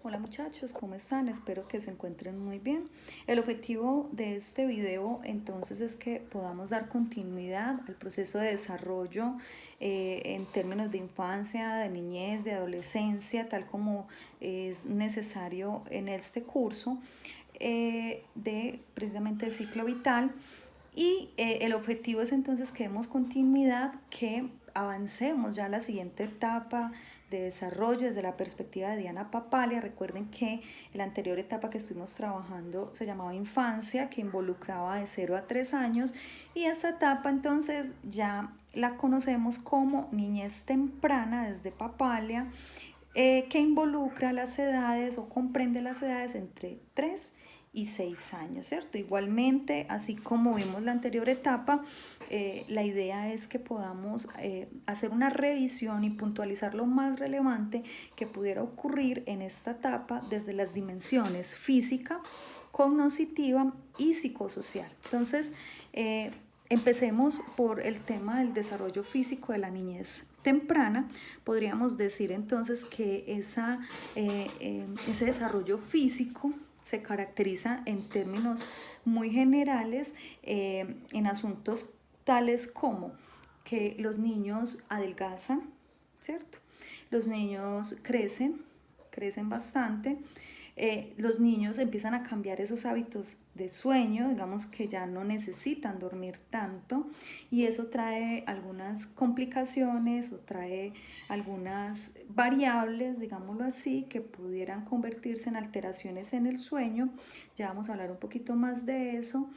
Hola muchachos, ¿cómo están? Espero que se encuentren muy bien. El objetivo de este video entonces es que podamos dar continuidad al proceso de desarrollo en términos de infancia, de niñez, de adolescencia, tal como es necesario en este curso de precisamente el ciclo vital. Y el objetivo es entonces que demos continuidad, que avancemos ya a la siguiente etapa de desarrollo desde la perspectiva de Diana Papalia. Recuerden que la anterior etapa que estuvimos trabajando se llamaba infancia, que involucraba de 0 a 3 años, y esta etapa entonces ya la conocemos como niñez temprana desde Papalia, que involucra las edades o comprende las edades entre 3 y 6 años, ¿cierto? Igualmente, así como vimos la anterior etapa, la idea es que podamos hacer una revisión y puntualizar lo más relevante que pudiera ocurrir en esta etapa desde las dimensiones física, cognitiva y psicosocial. Entonces, empecemos por el tema del desarrollo físico de la niñez temprana. Podríamos decir entonces que ese desarrollo físico se caracteriza en términos muy generales en asuntos tales como que los niños adelgazan, ¿cierto? Los niños crecen bastante. Los niños empiezan a cambiar esos hábitos de sueño, digamos que ya no necesitan dormir tanto, y eso trae algunas complicaciones o trae algunas variables, digámoslo así, que pudieran convertirse en alteraciones en el sueño. Ya vamos a hablar un poquito más de eso.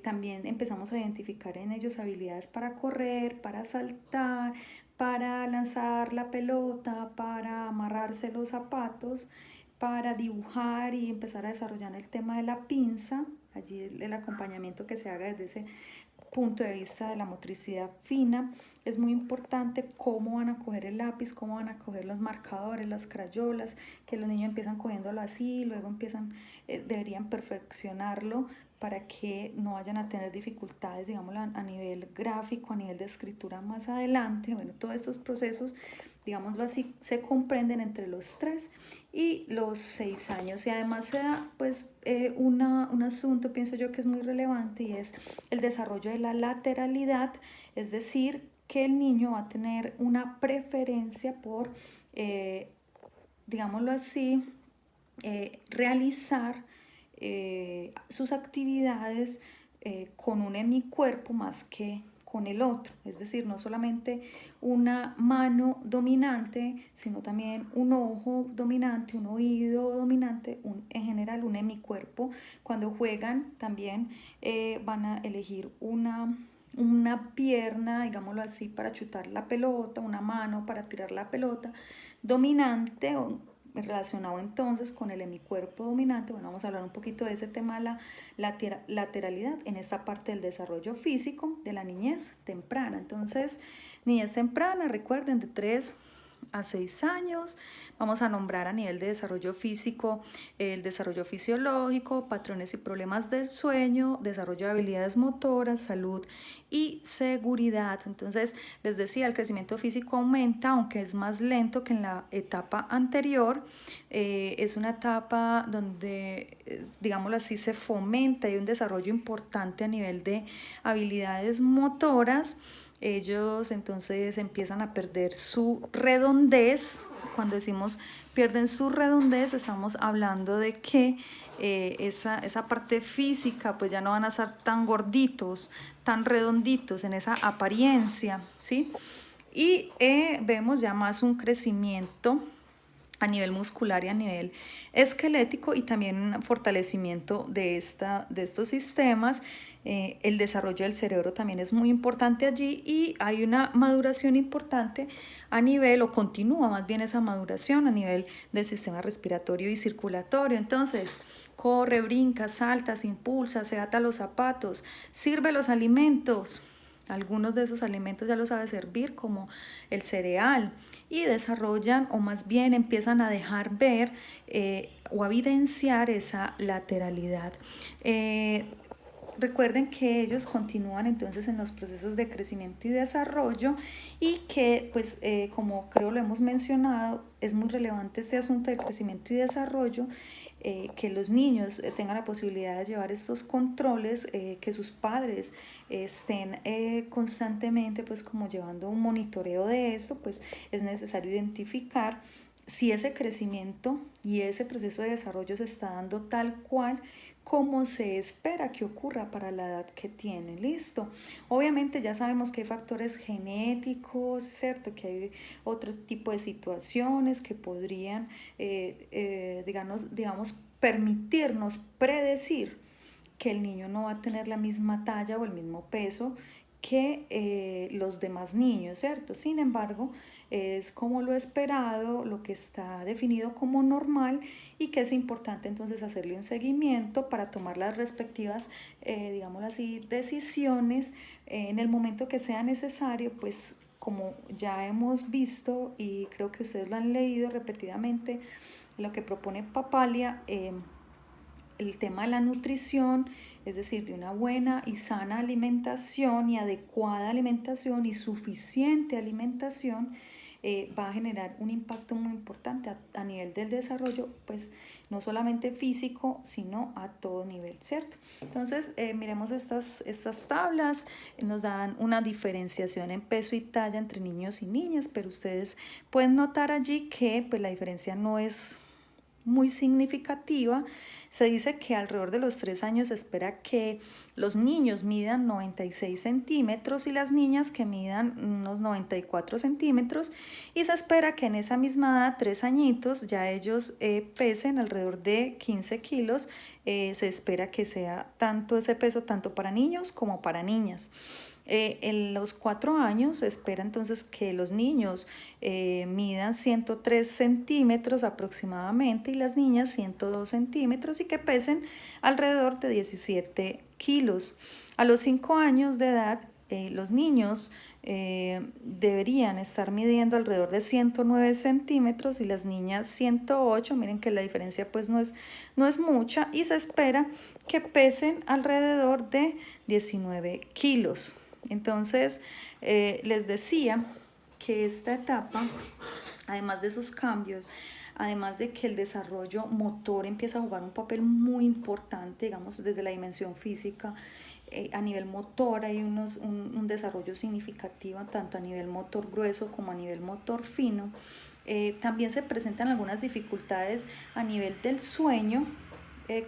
También empezamos a identificar en ellos habilidades para correr, para saltar, para lanzar la pelota, para amarrarse los zapatos, para dibujar y empezar a desarrollar el tema de la pinza. Allí el acompañamiento que se haga desde ese punto de vista de la motricidad fina. Es muy importante cómo van a coger el lápiz, cómo van a coger los marcadores, las crayolas, que los niños empiezan cogiéndolo así, luego deberían perfeccionarlo para que no vayan a tener dificultades, digamos, a nivel gráfico, a nivel de escritura más adelante. Bueno, todos estos procesos, digámoslo así, se comprenden entre los 3 y los 6 años. Y además se da pues un asunto, pienso yo, que es muy relevante, y es el desarrollo de la lateralidad, es decir, que el niño va a tener una preferencia por, digámoslo así, realizar sus actividades con un hemicuerpo más que con el otro, es decir, no solamente una mano dominante, sino también un ojo dominante, un oído dominante, en general un hemicuerpo. Cuando juegan también van a elegir una pierna, digámoslo así, para chutar la pelota, una mano para tirar la pelota, dominante o relacionado entonces con el hemicuerpo dominante. Bueno, vamos a hablar un poquito de ese tema de la lateralidad en esa parte del desarrollo físico de la niñez temprana. Entonces, niñez temprana, recuerden, de 3 a 6 años. Vamos a nombrar a nivel de desarrollo físico el desarrollo fisiológico, patrones y problemas del sueño, desarrollo de habilidades motoras, salud y seguridad. Entonces, les decía, el crecimiento físico aumenta, aunque es más lento que en la etapa anterior. Es una etapa donde, digámoslo así, se fomenta y hay un desarrollo importante a nivel de habilidades motoras. Ellos entonces empiezan a perder su redondez. Cuando decimos pierden su redondez, estamos hablando de que esa parte física, pues ya no van a ser tan gorditos, tan redonditos en esa apariencia, ¿sí? Y vemos ya más un crecimiento a nivel muscular y a nivel esquelético, y también un fortalecimiento de estos sistemas. El desarrollo del cerebro también es muy importante allí, y hay una maduración importante a nivel, o continúa más bien esa maduración a nivel del sistema respiratorio y circulatorio. Entonces, corre, brinca, salta, se impulsa, se ata los zapatos, sirve los alimentos. Algunos de esos alimentos ya los sabe servir, como el cereal, y desarrollan, o más bien empiezan a dejar ver o a evidenciar esa lateralidad. Recuerden que ellos continúan entonces en los procesos de crecimiento y desarrollo y que, pues, como creo lo hemos mencionado, es muy relevante este asunto del crecimiento y desarrollo, que los niños tengan la posibilidad de llevar estos controles, que sus padres estén constantemente, pues, como llevando un monitoreo de esto, pues es necesario identificar si ese crecimiento y ese proceso de desarrollo se está dando tal cual como se espera que ocurra para la edad que tiene. Listo. Obviamente ya sabemos que hay factores genéticos, ¿cierto? Que hay otro tipo de situaciones que podrían, digamos, permitirnos predecir que el niño no va a tener la misma talla o el mismo peso que los demás niños, ¿cierto? Sin embargo, es como lo esperado, lo que está definido como normal y que es importante entonces hacerle un seguimiento para tomar las respectivas, digámoslo así, decisiones en el momento que sea necesario, pues como ya hemos visto y creo que ustedes lo han leído repetidamente, lo que propone Papalia, el tema de la nutrición, es decir, de una buena y sana alimentación y adecuada alimentación y suficiente alimentación, va a generar un impacto muy importante a nivel del desarrollo, pues no solamente físico, sino a todo nivel, ¿cierto? Entonces, miremos estas tablas, nos dan una diferenciación en peso y talla entre niños y niñas, pero ustedes pueden notar allí que pues, la diferencia no es muy significativa. Se dice que alrededor de los 3 años se espera que los niños midan 96 centímetros y las niñas que midan unos 94 centímetros, y se espera que en esa misma edad, 3 añitos, ya ellos pesen alrededor de 15 kilos. Se espera que sea tanto ese peso tanto para niños como para niñas. En los 4 años se espera entonces que los niños midan 103 centímetros aproximadamente y las niñas 102 centímetros y que pesen alrededor de 17 kilos. A los 5 años de edad, los niños deberían estar midiendo alrededor de 109 centímetros y las niñas 108. Miren que la diferencia pues no es mucha y se espera que pesen alrededor de 19 kilos. Entonces, les decía que esta etapa, además de esos cambios, además de que el desarrollo motor empieza a jugar un papel muy importante, digamos, desde la dimensión física, a nivel motor hay un desarrollo significativo, tanto a nivel motor grueso como a nivel motor fino. También se presentan algunas dificultades a nivel del sueño.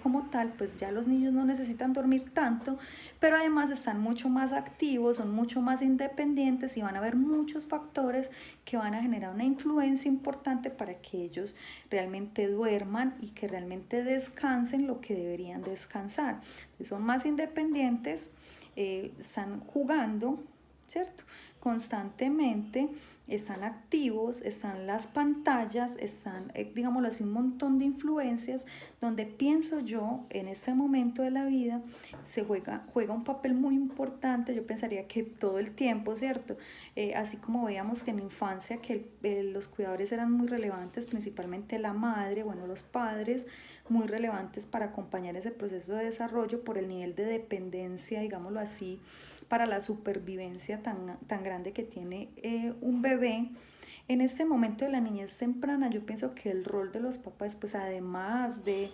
Como tal, pues ya los niños no necesitan dormir tanto, pero además están mucho más activos, son mucho más independientes y van a haber muchos factores que van a generar una influencia importante para que ellos realmente duerman y que realmente descansen lo que deberían descansar. Entonces, son más independientes, están jugando, ¿cierto? Constantemente, están activos, están las pantallas, están, digámoslo así, un montón de influencias donde pienso yo en este momento de la vida se juega un papel muy importante. Yo pensaría que todo el tiempo, ¿cierto? Así como veíamos que en la infancia que los cuidadores eran muy relevantes, principalmente la madre, bueno, los padres, muy relevantes para acompañar ese proceso de desarrollo por el nivel de dependencia, digámoslo así, para la supervivencia tan grande que tiene un bebé. En este momento de la niñez temprana, yo pienso que el rol de los papás, pues además de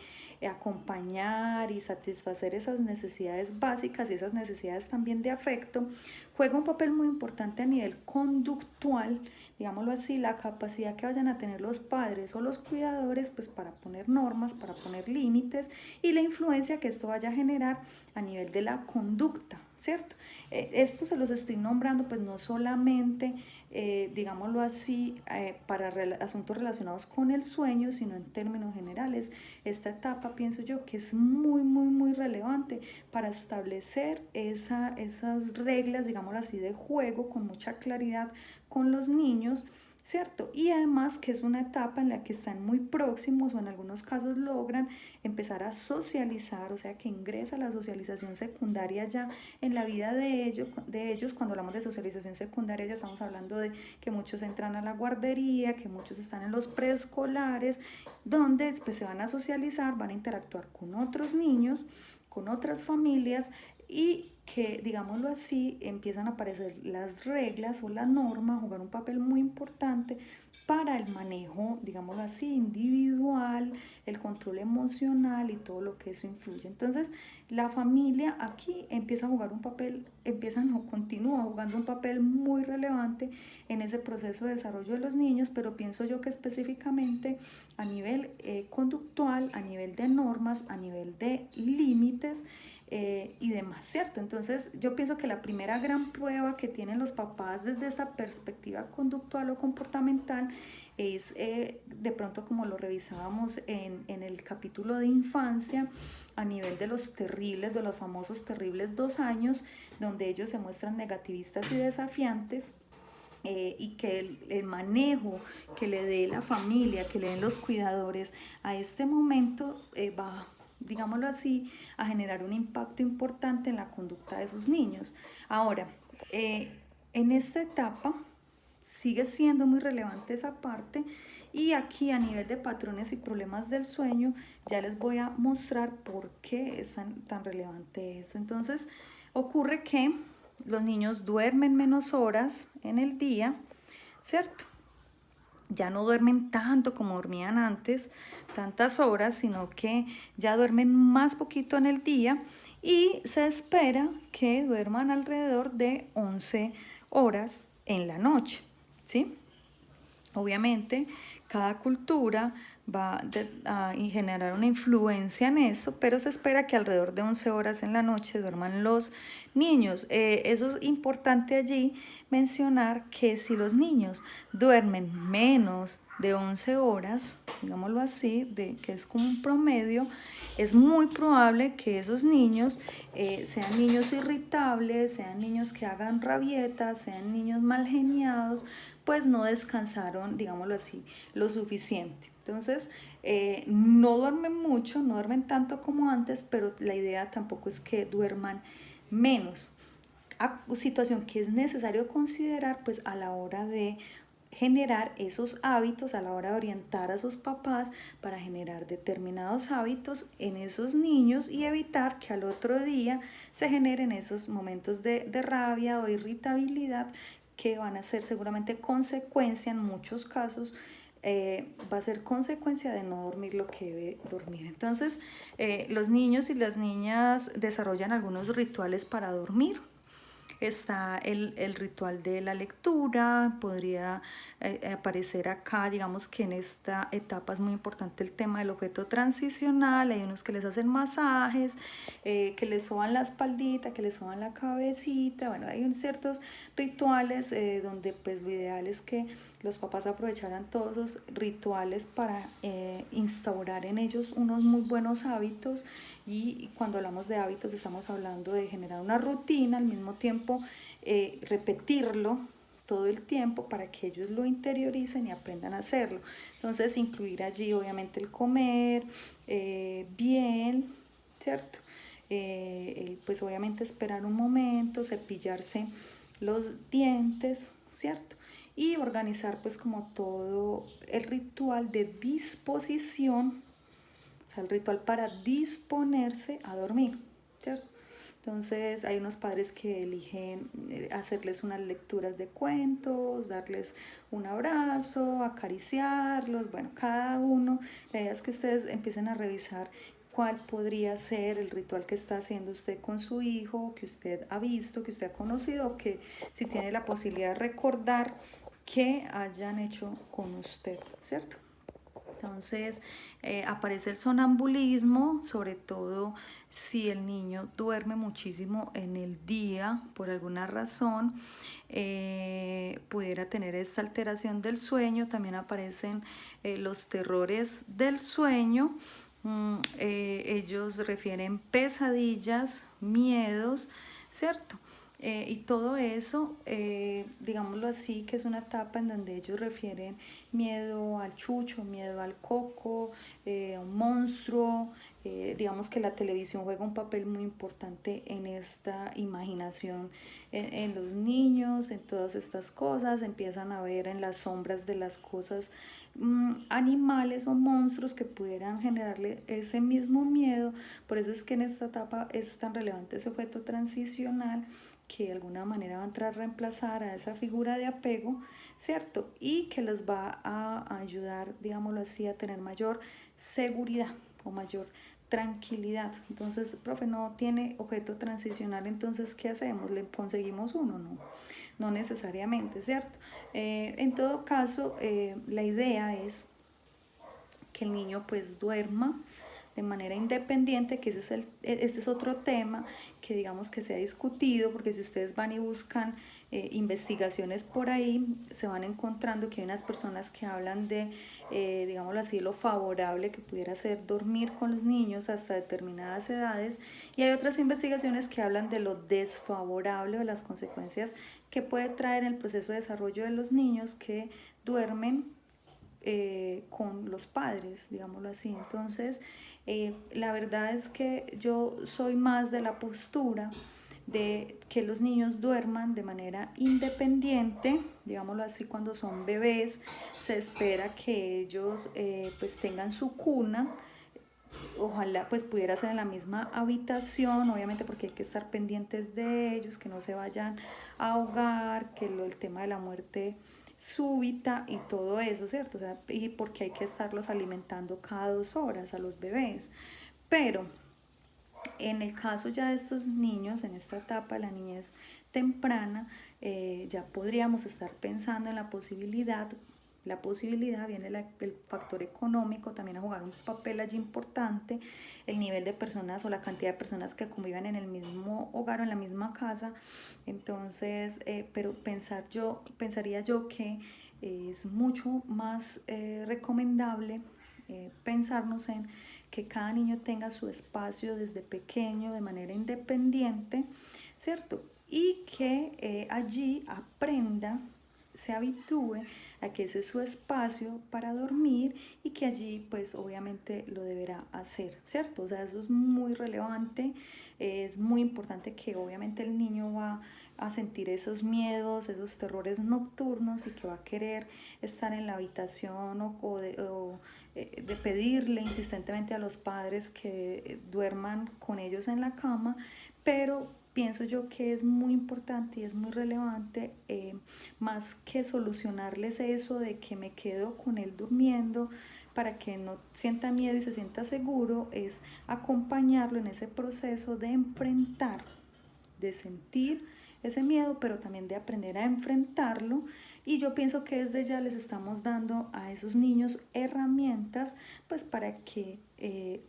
acompañar y satisfacer esas necesidades básicas y esas necesidades también de afecto, juega un papel muy importante a nivel conductual, digámoslo así, la capacidad que vayan a tener los padres o los cuidadores, pues para poner normas, para poner límites y la influencia que esto vaya a generar a nivel de la conducta, ¿cierto? Esto se los estoy nombrando pues no solamente, digámoslo así, para asuntos relacionados con el sueño, sino en términos generales. Esta etapa pienso yo que es muy relevante para establecer esas reglas, digámoslo así, de juego con mucha claridad con los niños, ¿cierto? Y además que es una etapa en la que están muy próximos o en algunos casos logran empezar a socializar, o sea que ingresa la socialización secundaria ya en la vida de ellos. Cuando hablamos de socialización secundaria ya estamos hablando de que muchos entran a la guardería, que muchos están en los preescolares, donde pues, se van a socializar, van a interactuar con otros niños, con otras familias, y que, digámoslo así, empiezan a aparecer las reglas o la norma, a jugar un papel muy importante para el manejo, digámoslo así, individual, el control emocional y todo lo que eso influye. Entonces, la familia aquí empieza a jugar un papel, continúa jugando un papel muy relevante en ese proceso de desarrollo de los niños, pero pienso yo que específicamente a nivel conductual, a nivel de normas, a nivel de límites, y demás, ¿cierto? Entonces yo pienso que la primera gran prueba que tienen los papás desde esa perspectiva conductual o comportamental es de pronto como lo revisábamos en el capítulo de infancia, a nivel de los terribles, de los famosos terribles 2 años, donde ellos se muestran negativistas y desafiantes. Y que el manejo que le dé la familia, que le den los cuidadores a este momento va, digámoslo así, a generar un impacto importante en la conducta de sus niños. Ahora, en esta etapa sigue siendo muy relevante esa parte, y aquí a nivel de patrones y problemas del sueño ya les voy a mostrar por qué es tan relevante eso. Entonces ocurre que los niños duermen menos horas en el día, ¿cierto? Ya no duermen tanto como dormían antes, tantas horas, sino que ya duermen más poquito en el día, y se espera que duerman alrededor de 11 horas en la noche, ¿sí? Obviamente, cada cultura va a generar una influencia en eso, pero se espera que alrededor de 11 horas en la noche duerman los niños. Eso es importante allí mencionar, que si los niños duermen menos de 11 horas, digámoslo así, que es como un promedio, es muy probable que esos niños sean niños irritables, sean niños que hagan rabietas, sean niños mal geniados, pues no descansaron, digámoslo así, lo suficiente. Entonces, no duermen mucho, no duermen tanto como antes, pero la idea tampoco es que duerman menos. Situación que es necesario considerar pues a la hora de generar esos hábitos, a la hora de orientar a sus papás para generar determinados hábitos en esos niños y evitar que al otro día se generen esos momentos de rabia o irritabilidad, que van a ser seguramente consecuencia en muchos casos, va a ser consecuencia de no dormir lo que debe dormir. Entonces, los niños y las niñas desarrollan algunos rituales para dormir. Está el ritual de la lectura, podría aparecer acá. Digamos que en esta etapa es muy importante el tema del objeto transicional. Hay unos que les hacen masajes, que les soban la espaldita, que les soban la cabecita. Bueno, hay ciertos rituales donde pues lo ideal es que los papás aprovecharan todos esos rituales para instaurar en ellos unos muy buenos hábitos. Y cuando hablamos de hábitos estamos hablando de generar una rutina, al mismo tiempo repetirlo todo el tiempo para que ellos lo interioricen y aprendan a hacerlo. Entonces incluir allí obviamente el comer bien, ¿cierto? Pues obviamente esperar un momento, cepillarse los dientes, ¿cierto? Y organizar pues como todo el ritual de disposición, o sea, el ritual para disponerse a dormir, ¿cierto? Entonces hay unos padres que eligen hacerles unas lecturas de cuentos, darles un abrazo, acariciarlos. Bueno, cada uno, la idea es que ustedes empiecen a revisar cuál podría ser el ritual que está haciendo usted con su hijo, que usted ha visto, que usted ha conocido, que si tiene la posibilidad de recordar que hayan hecho con usted, ¿cierto? Entonces aparece el sonambulismo, sobre todo si el niño duerme muchísimo en el día por alguna razón, pudiera tener esta alteración del sueño. También aparecen los terrores del sueño. Ellos refieren pesadillas, miedos, ¿cierto? Y todo eso, digámoslo así, que es una etapa en donde ellos refieren miedo al chucho, miedo al coco, a un monstruo, digamos que la televisión juega un papel muy importante en esta imaginación en los niños, en todas estas cosas, empiezan a ver en las sombras de las cosas animales o monstruos que pudieran generarle ese mismo miedo. Por eso es que en esta etapa es tan relevante ese objeto transicional, que de alguna manera va a entrar a reemplazar a esa figura de apego, ¿cierto? Y que los va a ayudar, digámoslo así, a tener mayor seguridad o mayor tranquilidad. Entonces, profe, no tiene objeto transicional, entonces, ¿qué hacemos? ¿Le conseguimos uno? No, no necesariamente, ¿cierto? En todo caso, la idea es que el niño pues duerma de manera independiente, que este es otro tema que digamos que se ha discutido, porque si ustedes van y buscan investigaciones por ahí, se van encontrando que hay unas personas que hablan de, digámoslo así, lo favorable que pudiera ser dormir con los niños hasta determinadas edades, y hay otras investigaciones que hablan de lo desfavorable o las consecuencias que puede traer en el proceso de desarrollo de los niños que duermen con los padres, digámoslo así. Entonces, la verdad es que yo soy más de la postura de que los niños duerman de manera independiente, digámoslo así, cuando son bebés, se espera que ellos pues tengan su cuna. Ojalá pues pudiera ser en la misma habitación, obviamente porque hay que estar pendientes de ellos, que no se vayan a ahogar, que el tema de la muerte súbita y todo eso, ¿cierto? O sea, y porque hay que estarlos alimentando cada 2 horas a los bebés. Pero en el caso ya de estos niños, en esta etapa, la niñez temprana, ya podríamos estar pensando en la posibilidad, viene el factor económico también a jugar un papel allí importante, el nivel de personas o la cantidad de personas que convivan en el mismo hogar o en la misma casa. Entonces, pero pensaría yo que es mucho más recomendable pensarnos en que cada niño tenga su espacio desde pequeño de manera independiente, ¿cierto? Y que allí aprenda, se habitúe a que ese es su espacio para dormir y que allí pues obviamente lo deberá hacer, ¿cierto? O sea, eso es muy relevante, es muy importante que obviamente el niño va a sentir esos miedos, esos terrores nocturnos y que va a querer estar en la habitación de pedirle insistentemente a los padres que duerman con ellos en la cama, pero pienso yo que es muy importante y es muy relevante, más que solucionarles eso de que me quedo con él durmiendo para que no sienta miedo y se sienta seguro, es acompañarlo en ese proceso de enfrentar, de sentir ese miedo, pero también de aprender a enfrentarlo. Y yo pienso que desde ya les estamos dando a esos niños herramientas pues para que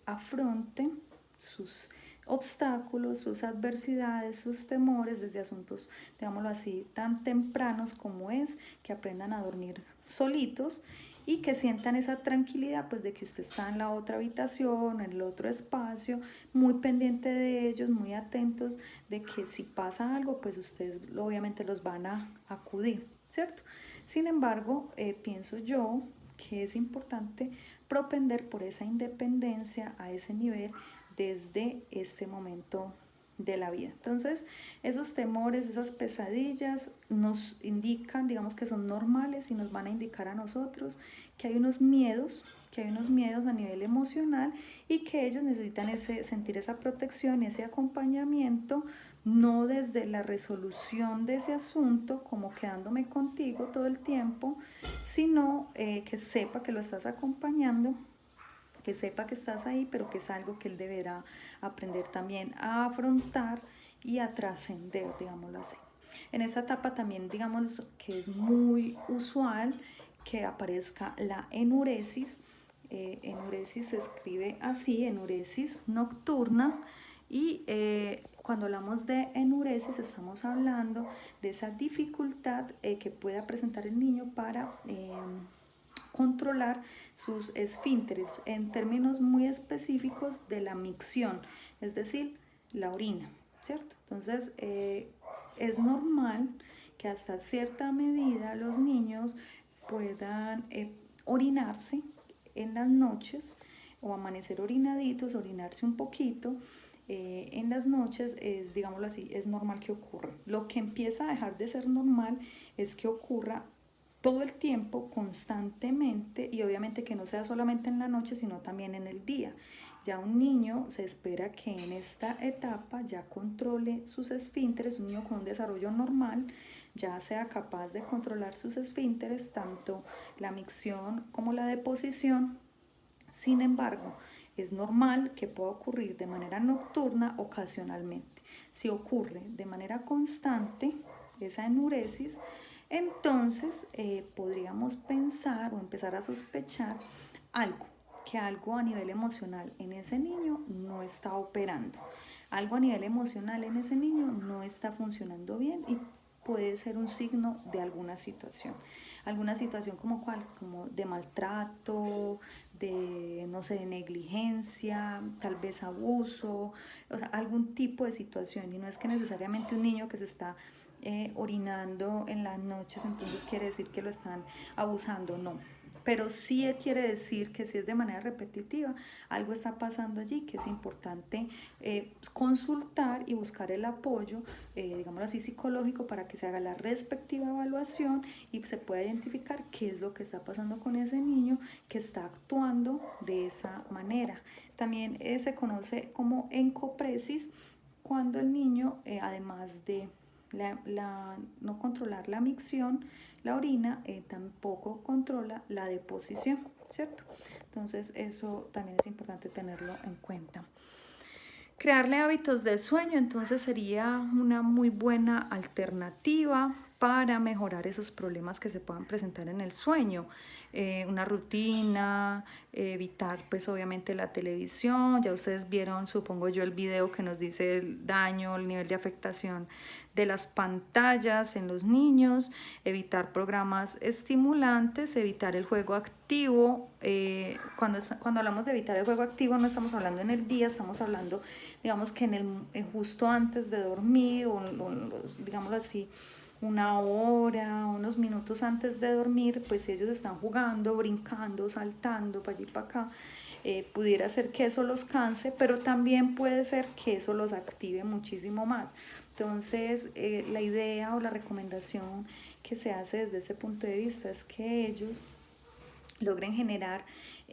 afronten sus obstáculos, sus adversidades, sus temores desde asuntos, digámoslo así, tan tempranos como es que aprendan a dormir solitos y que sientan esa tranquilidad pues de que usted está en la otra habitación, en el otro espacio, muy pendiente de ellos, muy atentos de que si pasa algo pues ustedes obviamente los van a acudir, ¿cierto? Sin embargo, pienso yo que es importante propender por esa independencia a ese nivel desde este momento de la vida. Entonces, esos temores, esas pesadillas nos indican, digamos que son normales y nos van a indicar a nosotros que hay unos miedos, a nivel emocional y que ellos necesitan sentir esa protección y ese acompañamiento, no desde la resolución de ese asunto, como quedándome contigo todo el tiempo, sino que sepa que lo estás acompañando, que sepa que estás ahí, pero que es algo que él deberá aprender también a afrontar y a trascender, digámoslo así. En esa etapa también, digamos que es muy usual que aparezca la enuresis. Enuresis se escribe así, enuresis nocturna, y cuando hablamos de enuresis estamos hablando de esa dificultad que pueda presentar el niño para controlar sus esfínteres en términos muy específicos de la micción, es decir, la orina, ¿cierto? Entonces, es normal que hasta cierta medida los niños puedan orinarse en las noches, o amanecer orinaditos, orinarse un poquito en las noches, es, digámoslo así, es normal que ocurra. Lo que empieza a dejar de ser normal es que ocurra todo el tiempo, constantemente, y obviamente que no sea solamente en la noche, sino también en el día. Ya un niño se espera que en esta etapa ya controle sus esfínteres, un niño con un desarrollo normal ya sea capaz de controlar sus esfínteres, tanto la micción como la deposición. Sin embargo, es normal que pueda ocurrir de manera nocturna ocasionalmente. Si ocurre de manera constante esa enuresis, entonces podríamos pensar o empezar a sospechar algo, que algo a nivel emocional en ese niño no está operando. Algo a nivel emocional en ese niño no está funcionando bien y puede ser un signo de alguna situación como cuál, como de maltrato, de no sé, de negligencia, tal vez abuso, o sea, algún tipo de situación. Y no es que necesariamente un niño que se está orinando en las noches entonces quiere decir que lo están abusando, no, pero sí quiere decir que si es de manera repetitiva, algo está pasando allí, que es importante consultar y buscar el apoyo, digámoslo así, psicológico, para que se haga la respectiva evaluación y se pueda identificar qué es lo que está pasando con ese niño que está actuando de esa manera. También se conoce como encopresis, cuando el niño, además de no controlar la micción, la orina, tampoco controla la deposición, ¿cierto? Entonces eso también es importante tenerlo en cuenta. Crearle hábitos de sueño entonces sería una muy buena alternativa para mejorar esos problemas que se puedan presentar en el sueño. Una rutina, evitar pues obviamente la televisión. Ya ustedes vieron, supongo yo, el video que nos dice el daño, el nivel de afectación de las pantallas en los niños, evitar programas estimulantes, evitar el juego activo. Cuando hablamos de evitar el juego activo no estamos hablando en el día, estamos hablando, digamos que justo antes de dormir, o digámoslo así, una hora, unos minutos antes de dormir, pues ellos están jugando, brincando, saltando para allí para acá. Pudiera ser que eso los canse, pero también puede ser que eso los active muchísimo más. Entonces, la idea o la recomendación que se hace desde ese punto de vista es que ellos logren generar,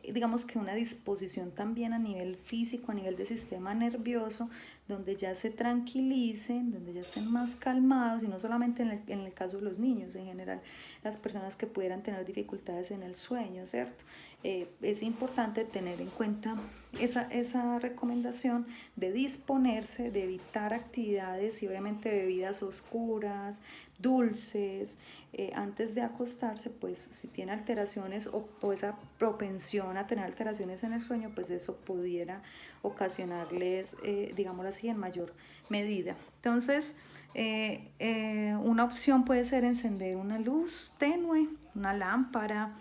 digamos que una disposición también a nivel físico, a nivel de sistema nervioso, donde ya se tranquilicen, donde ya estén más calmados, y no solamente en el caso de los niños, en general las personas que pudieran tener dificultades en el sueño, ¿cierto? Es importante tener en cuenta esa recomendación de disponerse, de evitar actividades y obviamente bebidas oscuras, dulces, antes de acostarse. Pues si tiene alteraciones o esa propensión a tener alteraciones en el sueño, pues eso pudiera ocasionarles, digámoslo así, en mayor medida. Entonces, una opción puede ser encender una luz tenue, una lámpara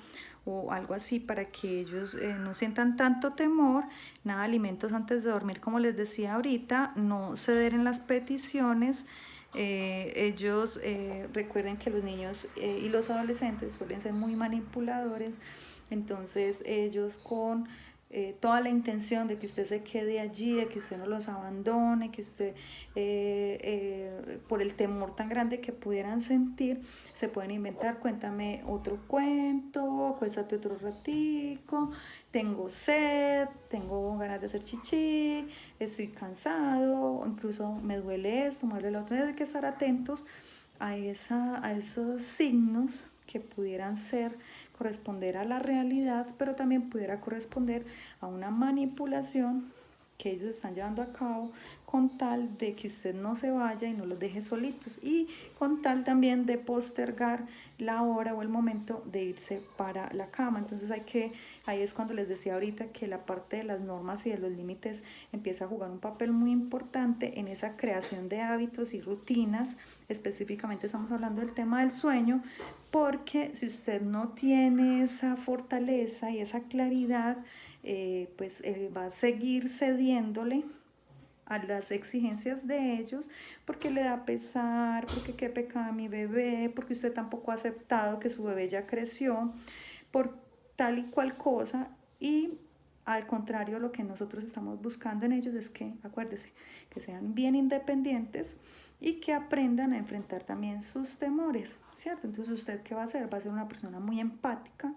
o algo así, para que ellos no sientan tanto temor. Nada de alimentos antes de dormir, como les decía ahorita, no ceder en las peticiones. Ellos recuerden que los niños y los adolescentes suelen ser muy manipuladores, entonces ellos con toda la intención de que usted se quede allí, de que usted no los abandone, que usted, por el temor tan grande que pudieran sentir, se pueden inventar: cuéntame otro cuento, acuéstate otro ratico, tengo sed, tengo ganas de hacer chichi, estoy cansado, incluso me duele esto, me duele lo otro. Hay que estar atentos a esos signos que pudieran corresponder a la realidad, pero también pudiera corresponder a una manipulación que ellos están llevando a cabo con tal de que usted no se vaya y no los deje solitos, y con tal también de postergar la hora o el momento de irse para la cama. Entonces ahí es cuando les decía ahorita que la parte de las normas y de los límites empieza a jugar un papel muy importante en esa creación de hábitos y rutinas. Específicamente estamos hablando del tema del sueño, porque si usted no tiene esa fortaleza y esa claridad, pues va a seguir cediéndole a las exigencias de ellos, porque le da pesar, porque qué pecado mi bebé, porque usted tampoco ha aceptado que su bebé ya creció, por tal y cual cosa. Y Al contrario, lo que nosotros estamos buscando en ellos es que, acuérdese, que sean bien independientes y que aprendan a enfrentar también sus temores, ¿cierto? Entonces, ¿usted qué va a hacer? Va a ser una persona muy empática,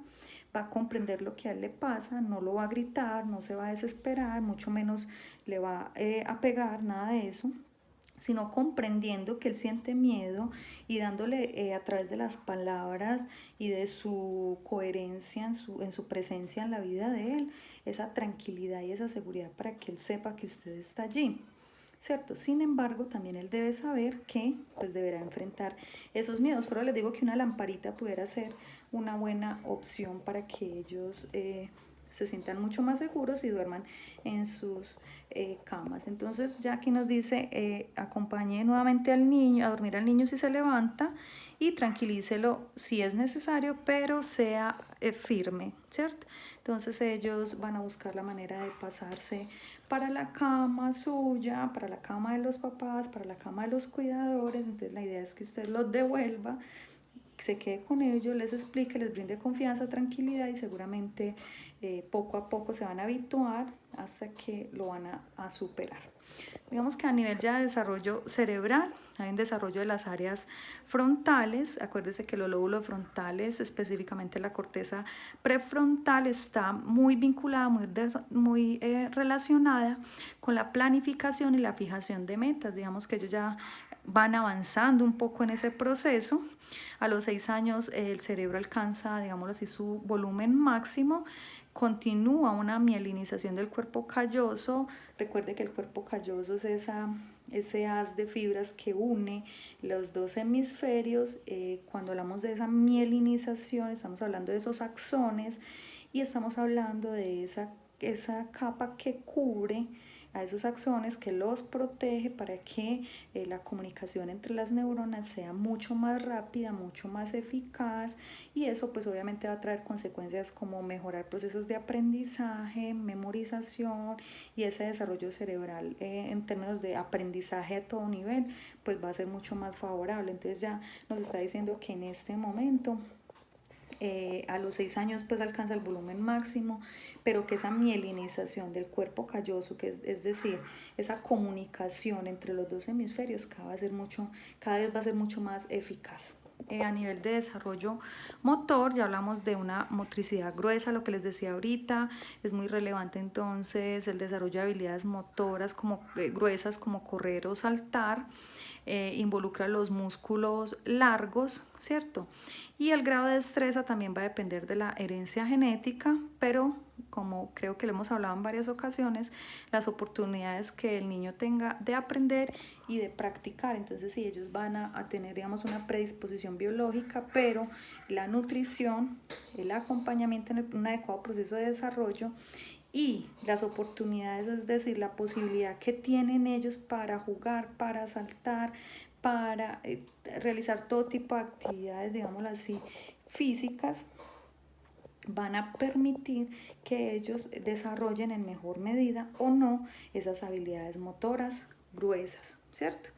va a comprender lo que a él le pasa, no lo va a gritar, no se va a desesperar, mucho menos le va a pegar, nada de eso, sino comprendiendo que él siente miedo y dándole a través de las palabras y de su coherencia en su presencia en la vida de él, esa tranquilidad y esa seguridad para que él sepa que usted está allí. ¿Cierto? Sin embargo, también él debe saber que pues deberá enfrentar esos miedos, pero les digo que una lamparita pudiera ser una buena opción para que ellos se sientan mucho más seguros y duerman en sus camas. Entonces ya aquí nos dice, acompañe nuevamente al niño, a dormir al niño si se levanta y tranquilícelo si es necesario, pero sea firme, ¿cierto? Entonces ellos van a buscar la manera de pasarse para la cama suya, para la cama de los papás, para la cama de los cuidadores. Entonces la idea es que usted los devuelva, se quede con ellos, les explique, les brinde confianza, tranquilidad y seguramente poco a poco se van a habituar hasta que lo van a superar. Digamos que a nivel ya de desarrollo cerebral, hay un desarrollo de las áreas frontales. Acuérdese que los lóbulos frontales, específicamente la corteza prefrontal, está muy vinculada, muy relacionada con la planificación y la fijación de metas. Digamos que ellos ya van avanzando un poco en ese proceso. A los 6 años el cerebro alcanza, digámoslo así, su volumen máximo. Continúa una mielinización del cuerpo calloso. Recuerde que el cuerpo calloso es ese haz de fibras que une los dos hemisferios. Cuando hablamos de esa mielinización, estamos hablando de esos axones y estamos hablando de esa capa que cubre a esos axones, que los protege para que la comunicación entre las neuronas sea mucho más rápida, mucho más eficaz, y eso pues obviamente va a traer consecuencias como mejorar procesos de aprendizaje, memorización y ese desarrollo cerebral en términos de aprendizaje a todo nivel pues va a ser mucho más favorable. Entonces ya nos está diciendo que en este momento a los 6 años pues alcanza el volumen máximo, pero que esa mielinización del cuerpo calloso, que es decir, esa comunicación entre los dos hemisferios cada vez va a ser mucho más eficaz. A nivel de desarrollo motor, ya hablamos de una motricidad gruesa, lo que les decía ahorita, es muy relevante entonces el desarrollo de habilidades motoras como gruesas como correr o saltar. Involucra los músculos largos, ¿cierto? Y el grado de destreza también va a depender de la herencia genética, pero como creo que lo hemos hablado en varias ocasiones, las oportunidades que el niño tenga de aprender y de practicar. Entonces, sí, ellos van a tener, digamos, una predisposición biológica, pero la nutrición, el acompañamiento en un adecuado proceso de desarrollo y las oportunidades, es decir, la posibilidad que tienen ellos para jugar, para saltar, para realizar todo tipo de actividades, digámoslo así, físicas, van a permitir que ellos desarrollen en mejor medida o no esas habilidades motoras gruesas, ¿cierto?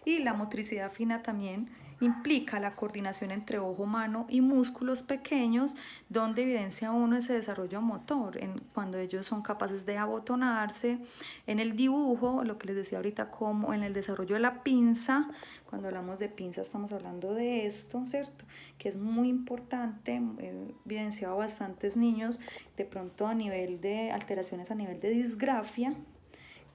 Y la motricidad fina también implica la coordinación entre ojo, mano y músculos pequeños, donde evidencia uno ese desarrollo motor, cuando ellos son capaces de abotonarse, en el dibujo, lo que les decía ahorita, como en el desarrollo de la pinza. Cuando hablamos de pinza estamos hablando de esto, ¿cierto? Que es muy importante, evidenciado a bastantes niños, de pronto a nivel de alteraciones a nivel de disgrafia,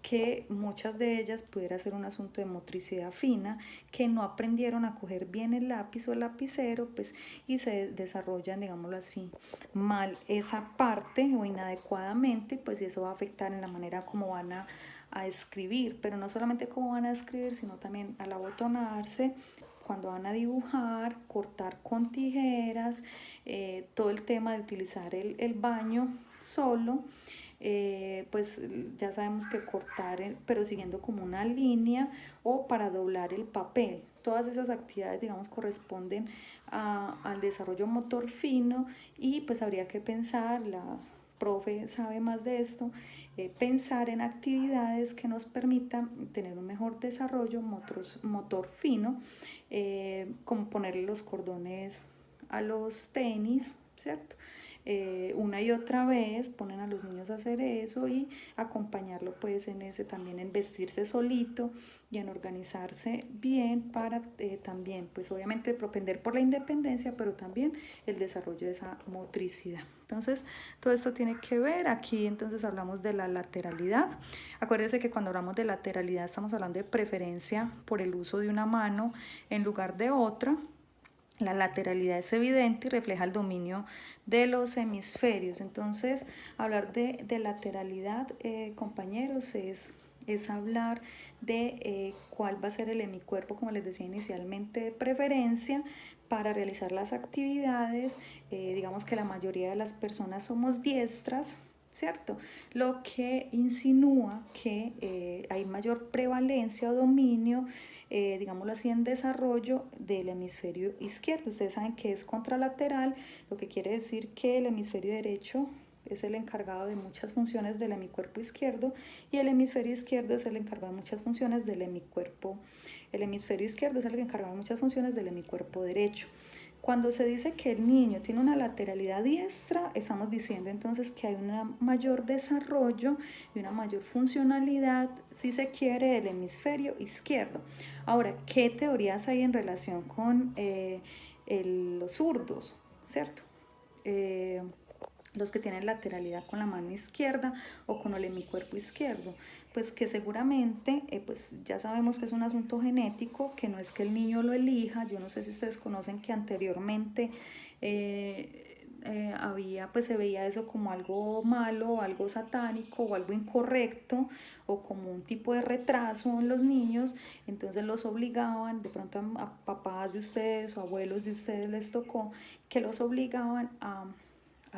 que muchas de ellas pudiera ser un asunto de motricidad fina, que no aprendieron a coger bien el lápiz o el lapicero, pues, y se desarrollan, digámoslo así, mal esa parte o inadecuadamente, pues eso va a afectar en la manera como van a escribir, pero no solamente cómo van a escribir, sino también al abotonarse, cuando van a dibujar, cortar con tijeras, todo el tema de utilizar el baño solo. Pues ya sabemos que cortar, pero siguiendo como una línea, o para doblar el papel. Todas esas actividades, digamos, corresponden al desarrollo motor fino, y pues habría que pensar, la profe sabe más de esto, pensar en actividades que nos permitan tener un mejor desarrollo motor fino, como ponerle los cordones a los tenis, ¿cierto? una y otra vez, ponen a los niños a hacer eso y acompañarlo pues en ese también, en vestirse solito y en organizarse bien para también pues obviamente propender por la independencia, pero también el desarrollo de esa motricidad. Entonces, todo esto tiene que ver, aquí entonces hablamos de la lateralidad. Acuérdense que cuando hablamos de lateralidad estamos hablando de preferencia por el uso de una mano en lugar de otra. La lateralidad es evidente y refleja el dominio de los hemisferios. Entonces, hablar de lateralidad, compañeros, es hablar de cuál va a ser el hemicuerpo, como les decía inicialmente, de preferencia para realizar las actividades. Digamos que la mayoría de las personas somos diestras, ¿cierto? Lo que insinúa que hay mayor prevalencia o dominio, digámoslo así, en desarrollo del hemisferio izquierdo. Ustedes saben que es contralateral, lo que quiere decir que el hemisferio derecho es el encargado de muchas funciones del hemicuerpo izquierdo y el hemisferio izquierdo es el encargado de muchas funciones del hemicuerpo. El hemisferio izquierdo es el encargado de muchas funciones del hemicuerpo derecho. Cuando se dice que el niño tiene una lateralidad diestra, estamos diciendo entonces que hay un mayor desarrollo y una mayor funcionalidad, si se quiere, del hemisferio izquierdo. Ahora, ¿qué teorías hay en relación con los zurdos, cierto? Los que tienen lateralidad con la mano izquierda o con el hemicuerpo izquierdo, pues que seguramente pues ya sabemos que es un asunto genético, que no es que el niño lo elija. Yo no sé si ustedes conocen que anteriormente pues se veía eso como algo malo, algo satánico o algo incorrecto o como un tipo de retraso en los niños. Entonces los obligaban, de pronto a papás de ustedes o abuelos de ustedes les tocó que los obligaban a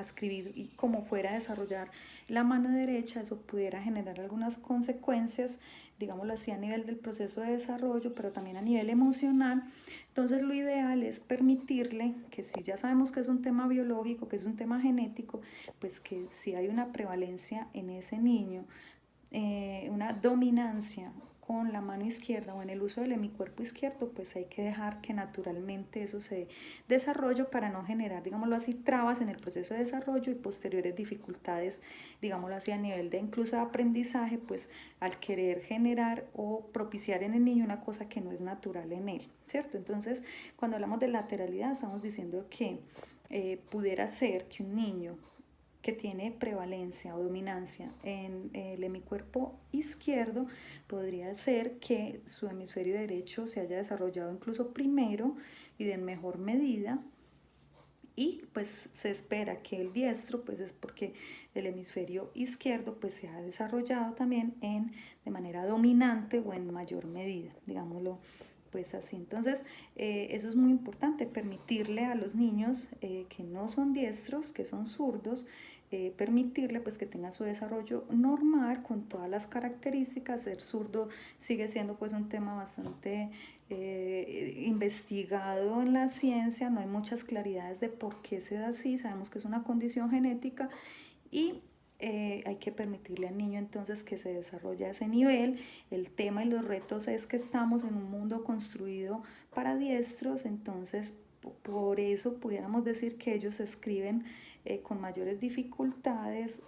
escribir y como fuera a desarrollar la mano derecha, eso pudiera generar algunas consecuencias, digámoslo así, a nivel del proceso de desarrollo, pero también a nivel emocional. Entonces lo ideal es permitirle que, si ya sabemos que es un tema biológico, que es un tema genético, pues que si hay una prevalencia en ese niño, una dominancia con la mano izquierda o en el uso del hemicuerpo izquierdo, pues hay que dejar que naturalmente eso se desarrolle para no generar, digámoslo así, trabas en el proceso de desarrollo y posteriores dificultades, digámoslo así, a nivel de incluso de aprendizaje, pues al querer generar o propiciar en el niño una cosa que no es natural en él, ¿cierto? Entonces, cuando hablamos de lateralidad, estamos diciendo que pudiera ser que un niño que tiene prevalencia o dominancia en el hemicuerpo izquierdo, podría ser que su hemisferio derecho se haya desarrollado incluso primero y de mejor medida, y pues se espera que el diestro, pues es porque el hemisferio izquierdo pues se ha desarrollado también de manera dominante o en mayor medida, digámoslo pues así. Entonces eso es muy importante, permitirle a los niños que no son diestros, que son zurdos, permitirle pues que tenga su desarrollo normal con todas las características. Ser zurdo sigue siendo pues un tema bastante investigado en la ciencia, no hay muchas claridades de por qué se da así, sabemos que es una condición genética y hay que permitirle al niño entonces que se desarrolle a ese nivel. El tema y los retos es que estamos en un mundo construido para diestros, entonces por eso pudiéramos decir que ellos escriben con mayores dificultades,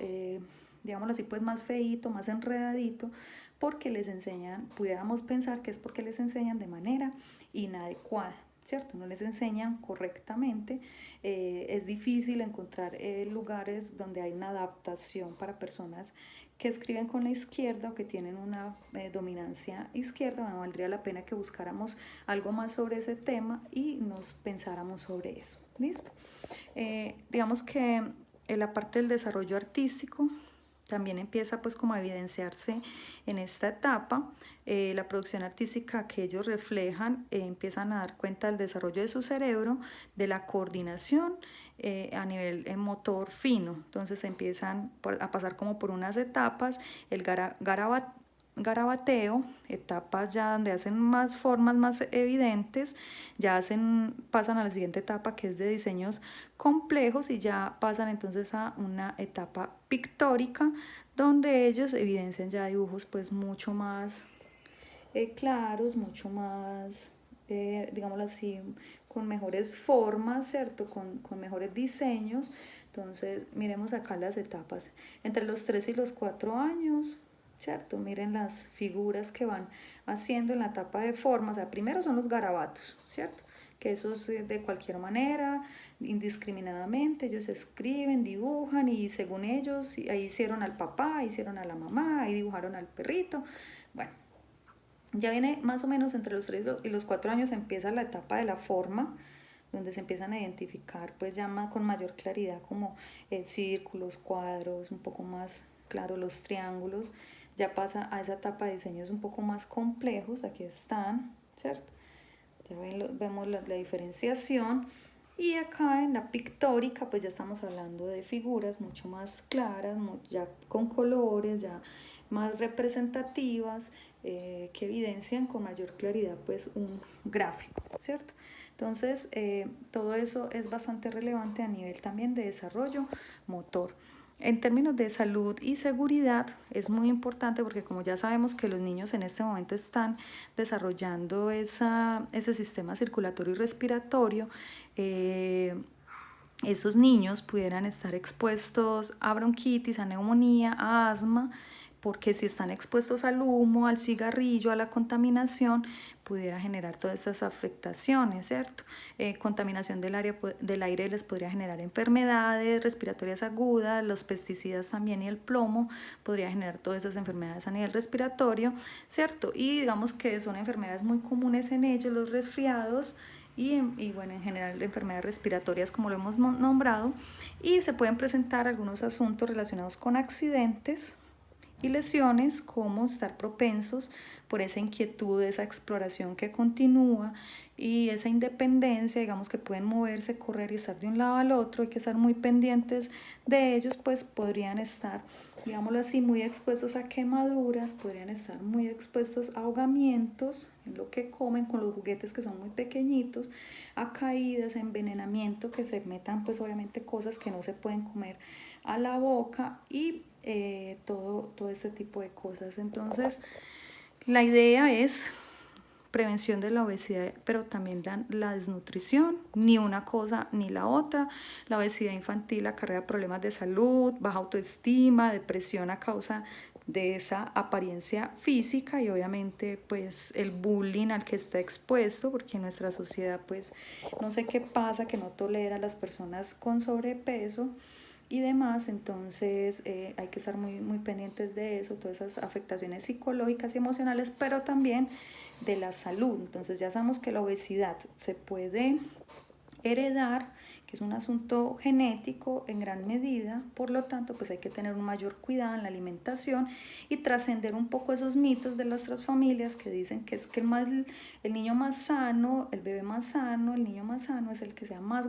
digámoslo así, pues más feíto, más enredadito, porque les enseñan, pudiéramos pensar que es porque les enseñan de manera inadecuada, ¿cierto? No les enseñan correctamente. Es difícil encontrar lugares donde hay una adaptación para personas que escriben con la izquierda o que tienen una dominancia izquierda. Bueno, valdría la pena que buscáramos algo más sobre ese tema y nos pensáramos sobre eso. ¿Listo? Digamos que la parte del desarrollo artístico también empieza pues como a evidenciarse en esta etapa. La producción artística que ellos reflejan, empiezan a dar cuenta del desarrollo de su cerebro, de la coordinación a nivel motor fino. Entonces empiezan a pasar como por unas etapas, el garabateo, etapas ya donde hacen más formas más evidentes, pasan a la siguiente etapa, que es de diseños complejos, y ya pasan entonces a una etapa pictórica donde ellos evidencian ya dibujos pues mucho más claros, mucho más, digámoslo así, con mejores formas, ¿cierto? Con mejores diseños, Entonces, miremos acá las etapas. Entre los 3 y los 4 años, ¿cierto? Miren las figuras que van haciendo en la etapa de forma. O sea, primero son los garabatos, ¿cierto? Que eso es de cualquier manera, indiscriminadamente, ellos escriben, dibujan y según ellos, ahí hicieron al papá, hicieron a la mamá, ahí dibujaron al perrito. Bueno, ya viene más o menos entre los 3 y los 4 años empieza la etapa de la forma, donde se empiezan a identificar pues ya con mayor claridad como círculos, cuadros, un poco más claro los triángulos. Ya pasa a esa etapa de diseños un poco más complejos, aquí están, ¿cierto? Ya vemos la diferenciación. Y acá en la pictórica pues ya estamos hablando de figuras mucho más claras, ya con colores, ya más representativas, que evidencian con mayor claridad pues un gráfico, ¿cierto? Entonces todo eso es bastante relevante a nivel también de desarrollo motor. En términos de salud y seguridad es muy importante porque como ya sabemos que los niños en este momento están desarrollando ese sistema circulatorio y respiratorio, esos niños pudieran estar expuestos a bronquitis, a neumonía, a asma, porque si están expuestos al humo, al cigarrillo, a la contaminación, pudiera generar todas estas afectaciones, ¿cierto? Contaminación del aire les podría generar enfermedades respiratorias agudas, los pesticidas también y el plomo podría generar todas esas enfermedades a nivel respiratorio, ¿cierto? Y digamos que son enfermedades muy comunes en ellos, los resfriados, y bueno, en general enfermedades respiratorias como lo hemos nombrado, y se pueden presentar algunos asuntos relacionados con accidentes y lesiones, como estar propensos por esa inquietud, esa exploración que continúa y esa independencia, digamos que pueden moverse, correr y estar de un lado al otro, hay que estar muy pendientes de ellos, pues podrían estar, digámoslo así, muy expuestos a quemaduras, podrían estar muy expuestos a ahogamientos en lo que comen con los juguetes que son muy pequeñitos, a caídas, a envenenamiento, que se metan pues obviamente cosas que no se pueden comer a la boca y todo este tipo de cosas. Entonces la idea es prevención de la obesidad, pero también la desnutrición, ni una cosa ni la otra. La obesidad infantil acarrea problemas de salud, baja autoestima, depresión a causa de esa apariencia física y obviamente pues el bullying al que está expuesto, porque nuestra sociedad pues no sé qué pasa, que no tolera a las personas con sobrepeso y demás. Entonces hay que estar muy pendientes de eso, todas esas afectaciones psicológicas y emocionales, pero también de la salud. Entonces ya sabemos que la obesidad se puede heredar, que es un asunto genético en gran medida, por lo tanto pues hay que tener un mayor cuidado en la alimentación y trascender un poco esos mitos de nuestras familias que dicen que es que el niño más sano, el bebé más sano, el niño más sano es el que sea más